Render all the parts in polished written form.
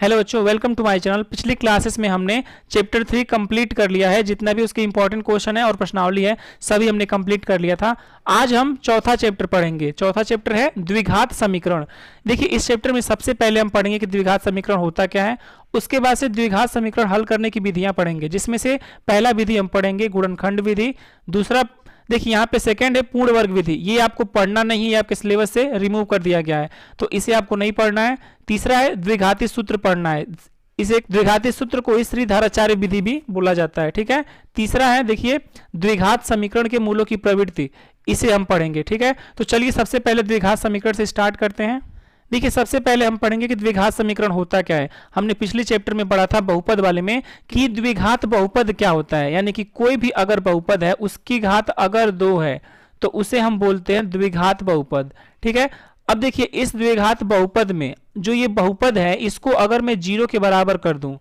Hello बच्चों, welcome to my channel. पिछली classes में हमने चैप्टर 3 कंप्लीट कर लिया है। जितना भी उसके इंपॉर्टेंट क्वेश्चन है और प्रश्नावली है सभी हमने कंप्लीट कर लिया था। आज हम चौथा चैप्टर पढ़ेंगे। चौथा चैप्टर है द्विघात समीकरण। देखिए, इस चैप्टर में सबसे पहले हम पढ़ेंगे कि द्विघात समीकरण होता क्या है। उसके बाद से द्विघात समीकरण हल करने की विधियां पढ़ेंगे, जिसमें से पहला विधि हम पढ़ेंगे गुणनखंड विधि। दूसरा, देखिए यहाँ पे सेकंड है पूर्ण वर्ग विधि। ये आपको पढ़ना नहीं है, आपके सिलेबस से रिमूव कर दिया गया है, तो इसे आपको नहीं पढ़ना है। तीसरा है द्विघाती सूत्र पढ़ना है। इसे द्विघाती सूत्र को श्रीधराचार्य विधि भी बोला जाता है, ठीक है। तीसरा है, देखिए, द्विघात समीकरण के मूलों की प्रवृत्ति, इसे हम पढ़ेंगे, ठीक है। तो चलिए सबसे पहले द्विघात समीकरण से स्टार्ट करते हैं। देखिए, सबसे पहले हम पढ़ेंगे कि द्विघात समीकरण होता क्या है। हमने पिछले चैप्टर में पढ़ा था बहुपद वाले में कि द्विघात बहुपद क्या होता है, यानी कि कोई भी अगर बहुपद है उसकी घात अगर 2 है तो उसे हम बोलते हैं द्विघात बहुपद, ठीक है। अब देखिए, इस द्विघात बहुपद में जो ये बहुपद है, इसको अगर मैं 0 के बराबर कर दूं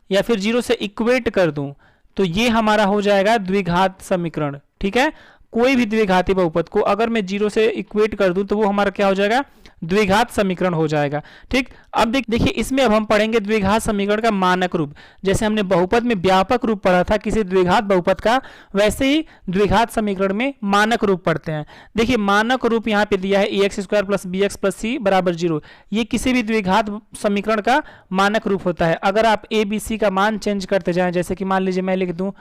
या फिर 0 से इक्वेट कर दूं तो ये हमारा हो जाएगा द्विघात समीकरण, ठीक है। कोई भी द्विघाती बहुपद को अगर मैं 0 से इक्वेट कर दूं तो वो हमारा क्या हो जाएगा, द्विघात समीकरण हो जाएगा, ठीक। अब देखिए, इसमें अब हम पढ़ेंगे द्विघात समीकरण का मानक रूप। जैसे हमने बहुपद में व्यापक रूप पढ़ा था किसी द्विघात बहुपद का, वैसे ही द्विघात समीकरण में मानक रूप पढ़ते हैं। देखिए, मानक रूप यहाँ पे दिया है ax² + bx + c = 0। ये किसी भी द्विघात समीकरण का मानक रूप होता है। अगर आप a b c का मान चेंज करते जाएं, जैसे कि मान लीजिए मैं लिख दूं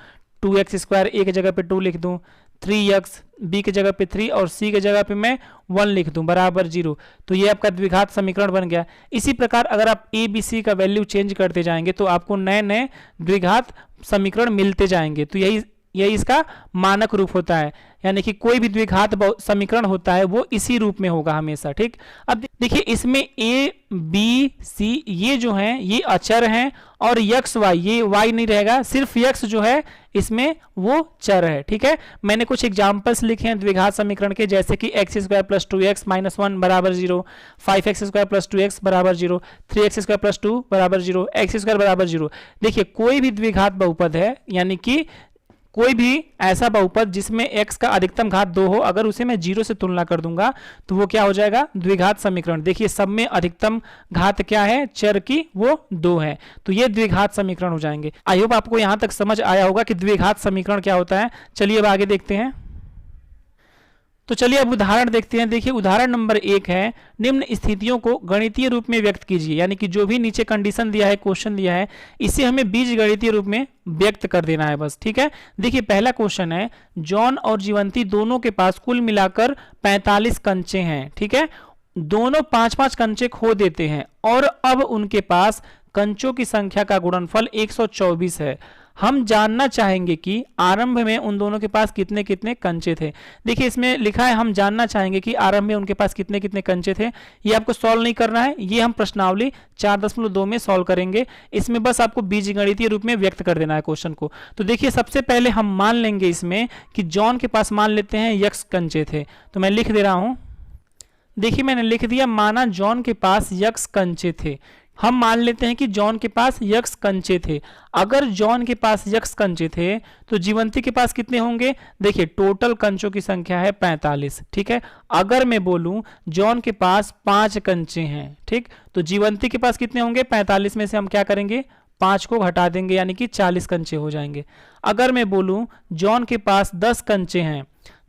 2x² a की जगह पे 2 लिख दूं, 3x b की जगह पे 3 और c की जगह पे मैं 1 लिख दूं बराबर 0, तो ये आपका द्विघात समीकरण बन गया। इसी प्रकार अगर आप a b c का वैल्यू चेंज करते जाएंगे तो आपको नए नए द्विघात समीकरण मिलते जाएंगे। तो यही इसका मानक रूप होता है, यानी कि कोई भी द्विघात समीकरण होता है वो इसी रूप में होगा हमेशा, ठीक। अब देखिए, इसमें a b c ये जो हैं ये अचर हैं और x y, ये y नहीं रहेगा, सिर्फ x जो है इसमें वो चर है, ठीक है। मैंने कुछ एग्जांपल्स लिखे हैं द्विघात समीकरण के, जैसे कि x² + 2x - 1 = 0, 5x² + 2x = 0, 3x² + 2 = 0, x² = 0। देखिए, कोई भी द्विघात बहुपद है, यानी कि कोई भी ऐसा बहुपद जिसमें x का अधिकतम घात 2 हो, अगर उसे मैं 0 से तुलना कर दूंगा तो वो क्या हो जाएगा, द्विघात समीकरण। देखिए, सब में अधिकतम घात क्या है, चर की, वो 2 है, तो ये द्विघात समीकरण हो जाएंगे। आई होप आपको यहां तक समझ आया होगा कि द्विघात समीकरण क्या होता है। चलिए अब आगे देखते हैं। तो चलिए अब उदाहरण देखते हैं। देखिए, उदाहरण नंबर 1 है, निम्न स्थितियों को गणितीय रूप में व्यक्त कीजिए। यानी कि जो भी नीचे कंडीशन दिया है, क्वेश्चन दिया है, इसे हमें बीज गणितीय रूप में व्यक्त कर देना है बस, ठीक है। देखिए, पहला क्वेश्चन है, जॉन और जीवंती दोनों के पास कुल मिलाकर 45 कंचे हैं, ठीक है। दोनों 5-5 कंचे खो देते हैं और अब उनके पास कंचों की संख्या का गुणनफल 124 है। हम जानना चाहेंगे कि आरंभ में उन दोनों के पास कितने कितने कंचे थे। देखिए, इसमें लिखा है हम जानना चाहेंगे कि आरंभ में उनके पास कितने कितने कंचे थे। ये आपको सॉल्व नहीं करना है, ये हम प्रश्नावली 4.2 में सॉल्व करेंगे। इसमें बस आपको बीजगणितीय रूप में व्यक्त कर देना है क्वेश्चन को। तो देखिए, सबसे पहले हम मान लेंगे इसमें कि जॉन के पास मान लेते हैं x कंचे थे, तो मैं लिख दे रहा हूं। देखिए, मैंने लिख दिया, माना जॉन के पास x कंचे थे। हम मान लेते हैं कि जॉन के पास x कंचे थे। अगर जॉन के पास x कंचे थे तो जीवंती के पास कितने होंगे। देखिए, टोटल कंचों की संख्या है 45, ठीक है। अगर मैं बोलूं जॉन के पास 5 कंचे हैं, ठीक, तो जीवंती के पास कितने होंगे, 45 में से हम क्या करेंगे, 5 को घटा देंगे, यानी कि 40 कंचे हो जाएंगे। अगर मैं बोलूं जॉन के पास 10 कंचे हैं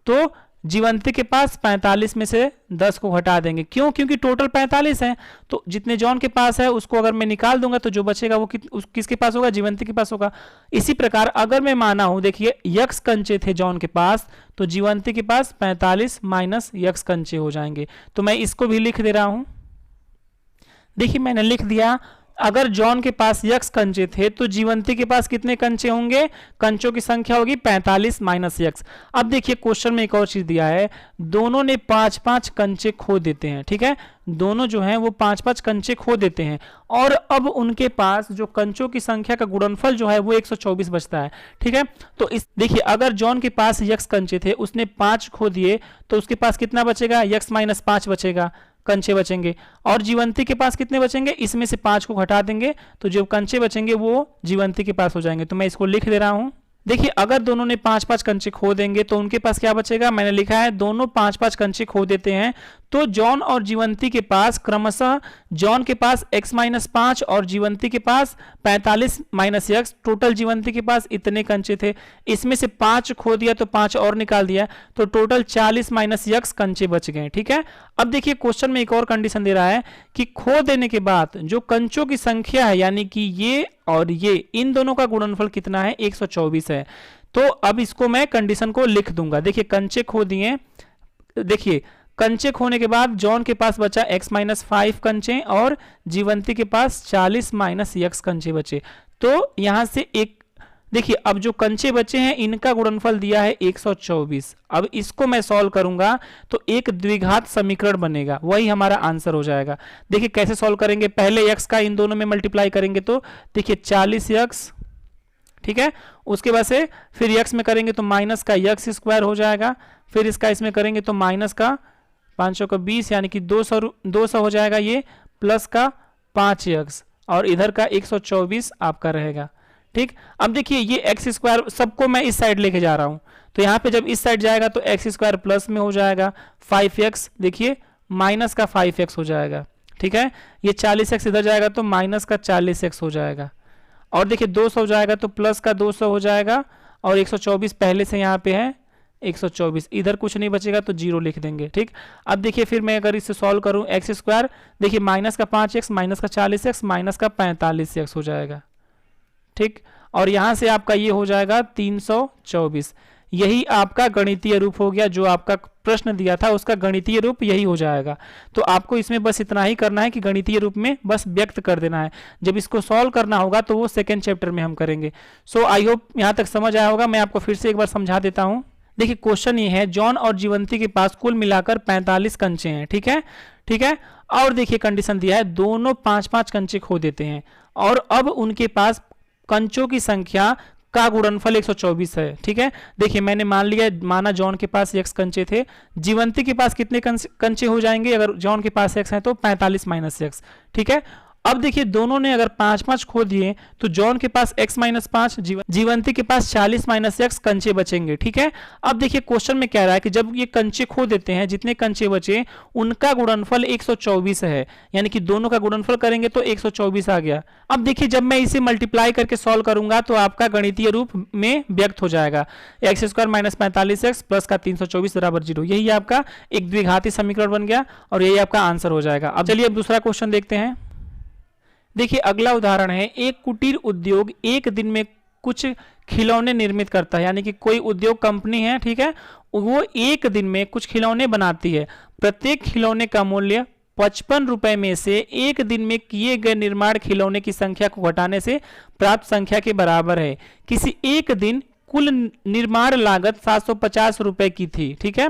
तो जीवंती के पास 45 में से 10 को घटा देंगे। क्यों, क्योंकि टोटल 45 है, तो जितने जॉन के पास है उसको अगर मैं निकाल दूंगा तो जो बचेगा वो किसके पास होगा, जीवंती के पास होगा। इसी प्रकार अगर मैं माना हूं, देखिए, x कंचे थे जॉन के पास, तो जीवंती के पास 45 - x कंचे हो जाएंगे। तो मैं इसको भी लिख दे रहा हूं। देखिए, मैंने लिख दिया, अगर जॉन के पास x कंचे थे तो जीवंती के पास कितने कंचे होंगे, कंचों की संख्या होगी 45 - x। अब देखिए, क्वेश्चन में एक और चीज दिया है, दोनों ने 5-5 कंचे खो देते हैं, ठीक है। दोनों जो हैं वो 5-5 कंचे खो देते हैं और अब उनके पास जो कंचों की संख्या का गुणनफल जो है वो 124 बचता है, ठीक है। तो इस देखिए, अगर जॉन के पास x कंचे थे, उसने 5 खो दिए, तो उसके पास कितना बचेगा, x - 5 बचेगा, कंचे बचेंगे। और जीवंती के पास कितने बचेंगे, इसमें से 5 को घटा देंगे तो जो कंचे बचेंगे वो जीवंती के पास हो जाएंगे। तो मैं इसको लिख दे रहा हूं। देखिए, अगर दोनों ने 5-5 कंचे खो देंगे तो उनके पास क्या बचेगा, मैंने लिखा है दोनों 5-5 कंचे खो देते हैं तो जॉन और जीवंती के पास क्रमशः जॉन के पास x-5 और जीवंती के पास 45 - x, टोटल जीवंती के पास इतने कंचे थे, इसमें से 5 खो दिया तो 5 और निकाल दिया, तो टोटल 40 - x कंचे बच गए। ठीक है, अब देखिए क्वेश्चन में एक और कंडीशन दे रहा है कि खो देने के बाद जो कंचों की संख्या है यानी कि ये और ये, इन दोनों का गुणनफल कितना है, 124 है। तो अब इसको मैं कंडीशन को लिख दूंगा। देखिए कंचे खो दिए, देखिए कंचे खोने के बाद जॉन के पास बचा x-5 कंचे और जीवंती के पास 40 - x कंचे बचे। तो यहां से एक देखिए अब जो कंचे बचे हैं इनका गुणनफल दिया है 124। अब इसको मैं सॉल्व करूंगा तो एक द्विघात समीकरण बनेगा, वही हमारा आंसर हो जाएगा। देखिए कैसे सॉल्व करेंगे, पहले x का इन दोनों में मल्टीप्लाई करेंगे तो देखिए 40x, ठीक है, उसके बाद से फिर x में करेंगे तो माइनस का x² हो जाएगा, फिर इसका इसमें करेंगे तो माइनस का 500 का 20 यानी कि 200 हो जाएगा ये, प्लस का 5x और इधर का 124 आपका रहेगा। ठीक, अब देखिए ये x² सबको मैं इस साइड लेके जा रहा हूं, तो यहाँ पे जब इस साइड जाएगा तो x² प्लस में हो जाएगा, 5x देखिए माइनस का 5x हो जाएगा। ठीक है, ये 40x इधर जाएगा तो माइनस का 40x हो जाएगा, और देखिए 200 हो जाएगा तो प्लस का 200 हो जाएगा, और 124 पहले से यहाँ पे है 124, इधर कुछ नहीं बचेगा तो 0 लिख देंगे। ठीक, अब देखिए फिर मैं अगर इसे सॉल्व करूं x², देखिए माइनस का 5x माइनस का 40x माइनस का 45x हो जाएगा। ठीक, और यहां से आपका ये हो जाएगा 324। यही आपका गणितीय रूप हो गया, जो आपका प्रश्न दिया था उसका गणितीय रूप यही हो जाएगा। तो आपको इसमें बस इतना ही करना है कि गणितीय रूप में बस व्यक्त कर देना है। जब इसको सॉल्व करना होगा तो वो सेकेंड चैप्टर में हम करेंगे। सो आई होप यहां तक समझ आया होगा। मैं आपको फिर से एक बार समझा देता हूं। देखिए क्वेश्चन ये है, जॉन और जीवंती के पास कुल मिलाकर 45 कंचे हैं। ठीक है, ठीक है, और देखिए कंडीशन दिया है दोनों 5-5 कंचे खो देते हैं, और अब उनके पास कंचों की संख्या का गुणनफल 124 है। ठीक है, देखिए मैंने माना जॉन के पास x कंचे थे, जीवंती के पास कितने कंचे हो जाएंगे, अगर जॉन के पास x है तो 45 - x। ठीक है, अब देखिए दोनों ने अगर 5-5 खो दिए तो जॉन के पास x-5, जीवंती के पास 40 - x कंचे बचेंगे। ठीक है, अब देखिए क्वेश्चन में कह रहा है कि जब ये कंचे खो देते हैं, जितने कंचे बचे उनका गुणनफल 124 है, यानी कि दोनों का गुणनफल करेंगे तो 124 आ गया। अब देखिए जब मैं इसे मल्टीप्लाई करके सॉल्व करूंगा तो आपका गणितीय रूप में व्यक्त हो जाएगा, x² - 45x प्लस का 324 बराबर 0। यही आपका एक द्विघाती समीकरण बन गया और यही आपका आंसर हो जाएगा। अब चलिए अब दूसरा क्वेश्चन देखते हैं। देखिए अगला उदाहरण है, एक कुटीर उद्योग एक दिन में कुछ खिलौने निर्मित करता है, यानी कि कोई उद्योग कंपनी है, ठीक है, वो एक दिन में कुछ खिलौने बनाती है। प्रत्येक खिलौने का मूल्य 55 रुपए में से एक दिन में किए गए निर्माण खिलौने की संख्या को घटाने से प्राप्त संख्या के बराबर है। किसी एक दिन कुल निर्माण लागत 750 रुपए की थी। ठीक है,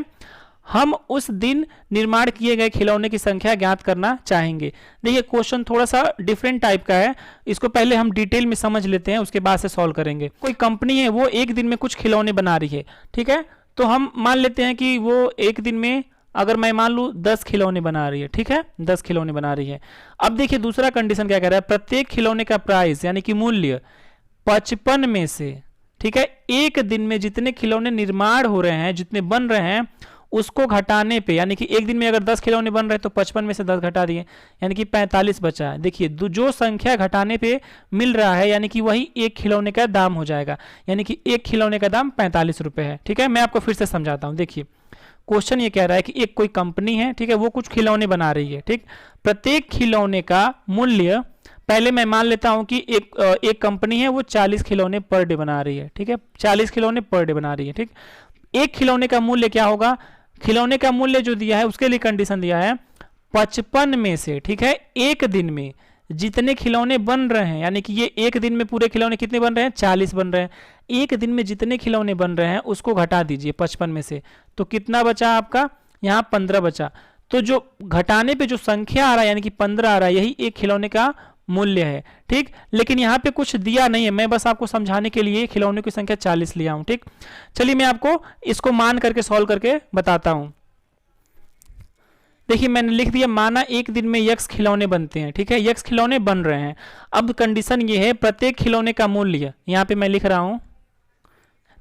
हम उस दिन निर्माण किए गए खिलौने की संख्या ज्ञात करना चाहेंगे। देखिए क्वेश्चन थोड़ा सा डिफरेंट टाइप का है, इसको पहले हम डिटेल में समझ लेते हैं, उसके बाद से सॉल्व करेंगे। कोई कंपनी है वो एक दिन में कुछ खिलौने बना रही है। ठीक है, तो हम मान लेते हैं कि वो एक दिन में, अगर मैं मान लूं 10 खिलौने बना रही है। ठीक है, 10 खिलौने बना रही है। अब देखिए दूसरा कंडीशन क्या कह रहा है, प्रत्येक खिलौने का प्राइस यानी कि मूल्य 55 में से, ठीक है, एक दिन में जितने खिलौने निर्माण हो रहे हैं, जितने बन रहे हैं, उसको घटाने पे, यानी कि एक दिन में अगर 10 खिलौने बन रहे हैं तो 55 में से 10 घटा दिए, यानी कि 45 बचा है। देखिए जो संख्या घटाने पे मिल रहा है, यानी कि वही एक खिलौने का दाम हो जाएगा, यानी कि एक खिलौने का दाम 45 रुपए है। ठीक है, मैं आपको फिर से समझाता हूं। देखिए क्वेश्चन ये कह रहा है कि एक कोई कंपनी है, ठीक है, वो कुछ खिलौने बना रही है। ठीक, प्रत्येक खिलौने का मूल्य, पहले मैं मान लेता हूं कि एक कंपनी है वो 40 खिलौने पर डे बना रही है। ठीक है, 40 खिलौने पर डे बना रही है। ठीक, एक खिलौने का मूल्य क्या होगा, खिलौने का मूल्य जो दिया है उसके लिए कंडीशन दिया है 55 में से, ठीक है, एक दिन में जितने खिलौने बन रहे हैं, यानी कि ये एक दिन में पूरे खिलौने कितने बन रहे हैं, 40 बन रहे हैं, एक दिन में जितने खिलौने बन रहे हैं उसको घटा दीजिए 55 में से, तो कितना बचा आपका, यहाँ 15 बचा। तो जो घटाने पे जो संख्या आ रहा है यानी कि 15 आ रहा है, यही एक खिलौने का मूल्य है। ठीक, लेकिन यहाँ पे कुछ दिया नहीं है, मैं बस आपको समझाने के लिए खिलौने की संख्या 40 लिया हूं। ठीक, चलिए मैं आपको इसको मान करके सॉल्व करके बताता हूं। देखिए मैंने लिख दिया, माना एक दिन में x खिलौने बनते हैं। ठीक है, x खिलौने बन रहे हैं। अब कंडीशन ये है, प्रत्येक खिलौने का मूल्य, यहाँ पे मैं लिख रहा हूं,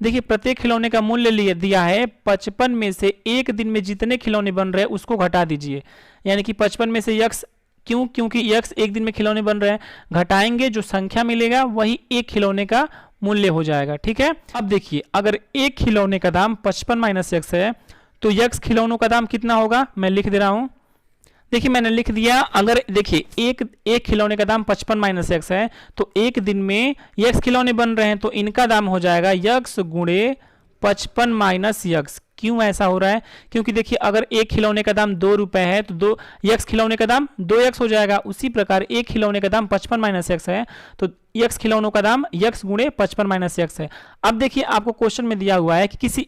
देखिए प्रत्येक खिलौने का मूल्य लिए दिया है 55 में से एक दिन में जितने खिलौने बन रहे हैं उसको घटा दीजिए। यानी कि 55 में से यक्स, क्यों? क्योंकि यक्स एक दिन में खिलौने बन रहे हैं, घटाएंगे जो संख्या मिलेगा वही एक खिलौने का मूल्य हो जाएगा। ठीक है, अब देखिए अगर एक खिलौने का दाम 55 माइनस यक्स है तो यक्स खिलौनों का दाम कितना होगा, मैं लिख दे रहा हूं। देखिए मैंने लिख दिया, अगर देखिए एक खिलौने का दाम 55 माइनस यक्स है तो एक दिन में यक्स खिलौने बन रहे हैं तो इनका दाम हो जाएगा यक्स गुणे 55 माइनस यक्स। क्यों ऐसा हो रहा है? क्योंकि देखिए अगर एक खिलौने का दाम 2 रुपए है तो 2 यक्स खिलौने का दाम 2 यक्स हो जाएगा। उसी प्रकार एक खिलौने का दाम 55 माइनस यक्स है तो यक्स खिलौनों का दाम यक्स गुणे 55 माइनस यक्स है। अब देखिए आपको क्वेश्चन में दिया हुआ है कि किसी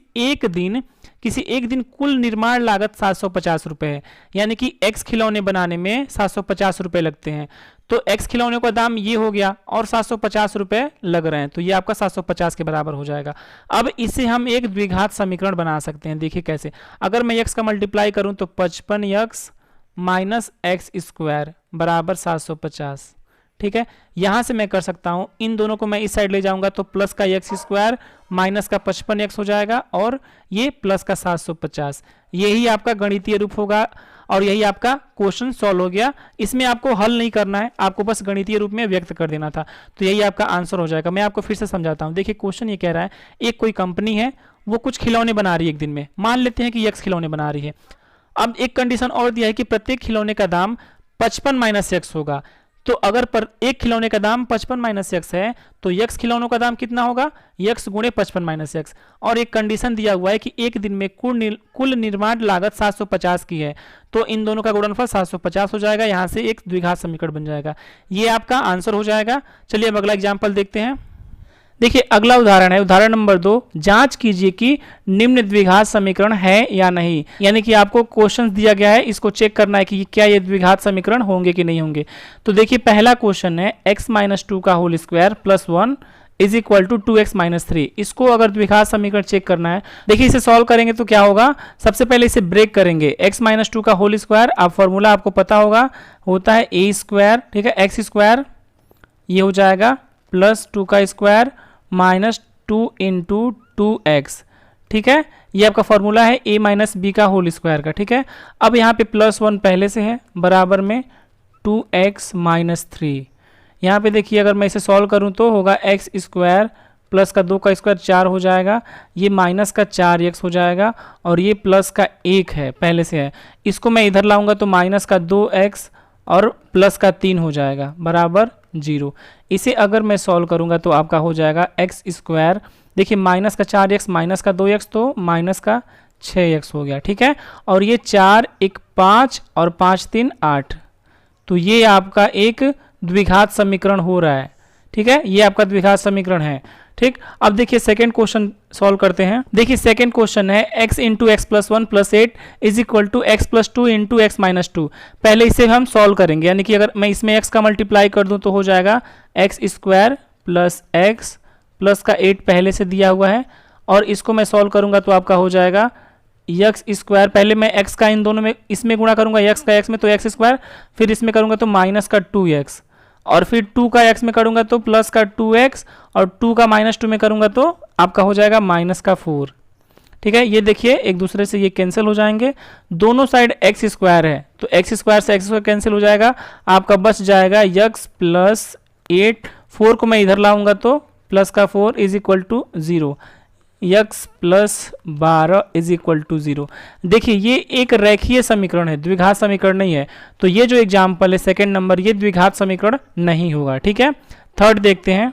एक दिन कुल निर्माण लागत 750 रुपए है, यानी कि एक्स खिलौने बनाने में 750 रुपए लगते हैं। तो एक्स खिलौने का दाम ये हो गया और 750 रुपए लग रहे हैं, तो ये आपका 750 के बराबर हो जाएगा। अब इसे हम एक द्विघात समीकरण बना सकते हैं। देखिए कैसे, अगर मैं एक्स का मल्टीप्लाई करूं तो 55 यक्स माइनस एक्स स्क्वायर बराबर 750। ठीक है, यहां से मैं कर सकता हूं, इन दोनों को मैं इस साइड ले जाऊंगा तो प्लस का एक्स स्क्वायर माइनस का 55 एक्स हो जाएगा और ये प्लस का 750। यही आपका गणितीय रूप होगा और यही आपका क्वेश्चन सॉल्व हो गया। इसमें आपको हल नहीं करना है, आपको बस गणितीय रूप में व्यक्त कर देना था, तो यही आपका आंसर हो जाएगा। मैं आपको फिर से समझाता हूं। देखिए क्वेश्चन ये कह रहा है, एक कोई कंपनी है, वो कुछ खिलौने बना रही है एक दिन में, मान लेते हैं कि यक्स खिलौने बना रही है। अब एक कंडीशन और दिया है कि प्रत्येक खिलौने का दाम 55 माइनस यक्स होगा। तो अगर पर एक खिलौने का दाम 55 माइनस यक्स है तो यक्स खिलौनों का दाम कितना होगा, यक्स गुणे 55 माइनस यक्स। और एक कंडीशन दिया हुआ है कि एक दिन में कुल निर्माण लागत 750 की है, तो इन दोनों का गुणनफल 750 हो जाएगा। यहां से एक द्विघात समीकरण बन जाएगा। ये आपका आंसर हो जाएगा। चलिए अब अगला एग्जाम्पल देखते हैं। देखिए अगला उदाहरण है, उदाहरण नंबर 2। जांच कीजिए कि निम्न द्विघात समीकरण है या नहीं। यानी कि आपको क्वेश्चन दिया गया है, इसको चेक करना है कि क्या ये द्विघात समीकरण होंगे कि नहीं होंगे। तो देखिए पहला क्वेश्चन है x माइनस 2 का whole square plus 1 is equal to 2x minus 3। इसको अगर द्विघात समीकरण चेक करना है, देखिए इसे सॉल्व करेंगे तो क्या होगा, सबसे पहले इसे ब्रेक करेंगे। x माइनस 2 का होल स्क्वायर, अब फॉर्मूला आपको पता होगा, होता है a स्क्वायर, ठीक है, x स्क्वायर ये हो जाएगा प्लस 2 का स्क्वायर माइनस 2 इंटू 2x। ठीक है, ये आपका फॉर्मूला है a माइनस बी का होल स्क्वायर का। ठीक है, अब यहाँ पे प्लस 1 पहले से है, बराबर में 2x माइनस 3। यहाँ पे देखिए अगर मैं इसे सॉल्व करूँ तो होगा x स्क्वायर प्लस का 2 का स्क्वायर 4 हो जाएगा, ये माइनस का 4x हो जाएगा और ये प्लस का 1 है पहले से है। इसको मैं इधर लाऊंगा तो माइनस का 2x और प्लस का 3 हो जाएगा बराबर 0। इसे अगर मैं सॉल्व करूंगा तो आपका हो जाएगा x स्क्वायर, देखिए माइनस का 4x माइनस का 2x तो माइनस का 6x हो गया। ठीक है, और ये 4 1 5 और 5 3 8, तो ये आपका एक द्विघात समीकरण हो रहा है। ठीक है, ये आपका द्विघात समीकरण है। ठीक, अब देखिए सेकंड क्वेश्चन सॉल्व करते हैं। देखिए सेकंड क्वेश्चन है x इंटू एक्स प्लस 1 प्लस 8 is equal to x plus 2 into x minus 2। पहले इसे हम सॉल्व करेंगे, यानी कि अगर मैं इसमें x का मल्टीप्लाई कर दूं तो हो जाएगा x square plus x plus का 8 पहले से दिया हुआ है, और इसको मैं सॉल्व करूंगा तो आपका हो जाएगा एक्स स्क्वायर, पहले मैं x का इन दोनों में इसमें गुणा करूंगा, x का x में तो एक्स स्क्वायर, फिर इसमें करूंगा तो माइनस का 2x, और फिर 2 का x में करूंगा तो प्लस का 2x, और 2 का माइनस 2 में करूंगा तो आपका हो जाएगा माइनस का 4। ठीक है, ये देखिए एक दूसरे से ये कैंसिल हो जाएंगे, दोनों साइड एक्स स्क्वायर है तो एक्स स्क्वायर से एक्स स्क्वायर कैंसिल हो जाएगा, आपका बच जाएगा x प्लस 8। 4 को मैं इधर लाऊंगा तो प्लस का 4 is equal to 0, x plus 12 is equal to 0। देखिए ये एक रेखीय समीकरण है, द्विघात समीकरण नहीं है। तो ये जो एग्जाम्पल है सेकंड नंबर, ये द्विघात समीकरण नहीं होगा। ठीक है, थर्ड देखते हैं।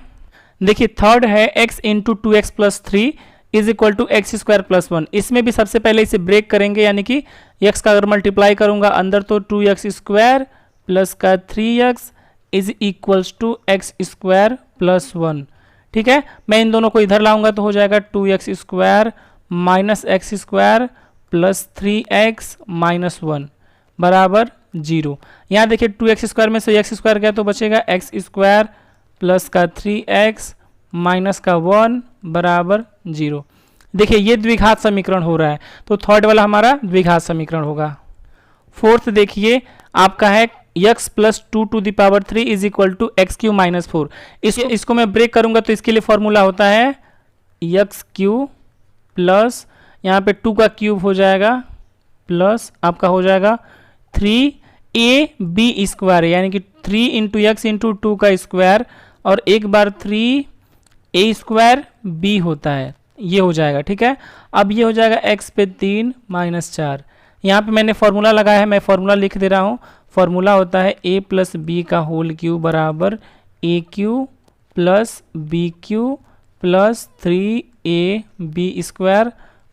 देखिए थर्ड है x into 2x plus 3 is equal to x square plus 1। इसमें भी सबसे पहले इसे ब्रेक करेंगे, यानी कि x का अगर मल्टीप्लाई करूंगा अंदर तो 2x स्क्वायर प्लस का 3x is equals to x square plus 1। ठीक है, मैं इन दोनों को इधर लाऊंगा तो हो जाएगा 2x square minus x square plus 3x minus 1 बराबर 0। यहाँ देखिए 2x स्क्वायर में से x स्क्वायर गया तो बचेगा x स्क्वायर प्लस का 3x माइनस का 1 बराबर 0। देखिए ये द्विघात समीकरण हो रहा है, तो थर्ड वाला हमारा द्विघात समीकरण होगा। फोर्थ देखिए आपका है x plus 2 to the power 3 is equal to x cube minus 4। इसको मैं ब्रेक करूंगा तो इसके लिए फॉर्मूला होता है एक्स क्यूब प्लस यहाँ पे 2 का क्यूब हो जाएगा प्लस आपका हो जाएगा 3ab स्क्वायर, यानी कि 3 इंटू एक्स इंटू 2 का स्क्वायर और एक बार 3a स्क्वायर b होता है, ये हो जाएगा। ठीक है, अब ये हो जाएगा x पे 3 माइनस 4। यहाँ पे मैंने फॉर्मूला लगाया है, मैं फॉर्मूला लिख दे रहा हूँ। फॉर्मूला होता है a प्लस बी का होल क्यूब बराबर A cube plus B cube plus 3ab square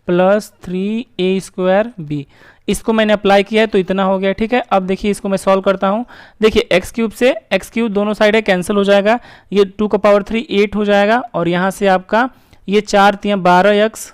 plus 3a square B. इसको मैंने अप्लाई किया है तो इतना हो गया। ठीक है, अब देखिए इसको मैं सॉल्व करता हूँ। देखिए एक्स क्यूब से एक्स क्यूब दोनों साइड है कैंसिल हो जाएगा, ये 2 का पावर 3 8 हो जाएगा और यहाँ से आपका ये 4 3 12x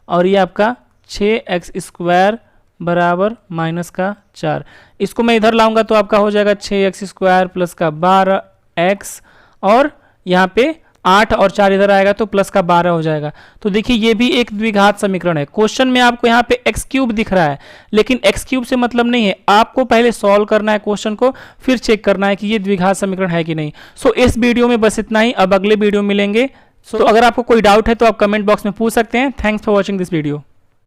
और ये आपका 6x स्क्वायर बराबर माइनस का 4। इसको मैं इधर लाऊंगा तो आपका हो जाएगा 6x स्क्वायर प्लस का 12x और यहाँ पे 8 और 4 इधर आएगा तो प्लस का 12 हो जाएगा। तो देखिए ये भी एक द्विघात समीकरण है। क्वेश्चन में आपको यहाँ पे एक्स क्यूब दिख रहा है, लेकिन एक्स क्यूब से मतलब नहीं है, आपको पहले सॉल्व करना है क्वेश्चन को, फिर चेक करना है कि ये द्विघात समीकरण है कि नहीं। सो इस वीडियो में बस इतना ही, अब अगले वीडियो मिलेंगे। तो अगर आपको कोई डाउट है तो आप कमेंट बॉक्स में पूछ सकते हैं। Thanks for watching this video.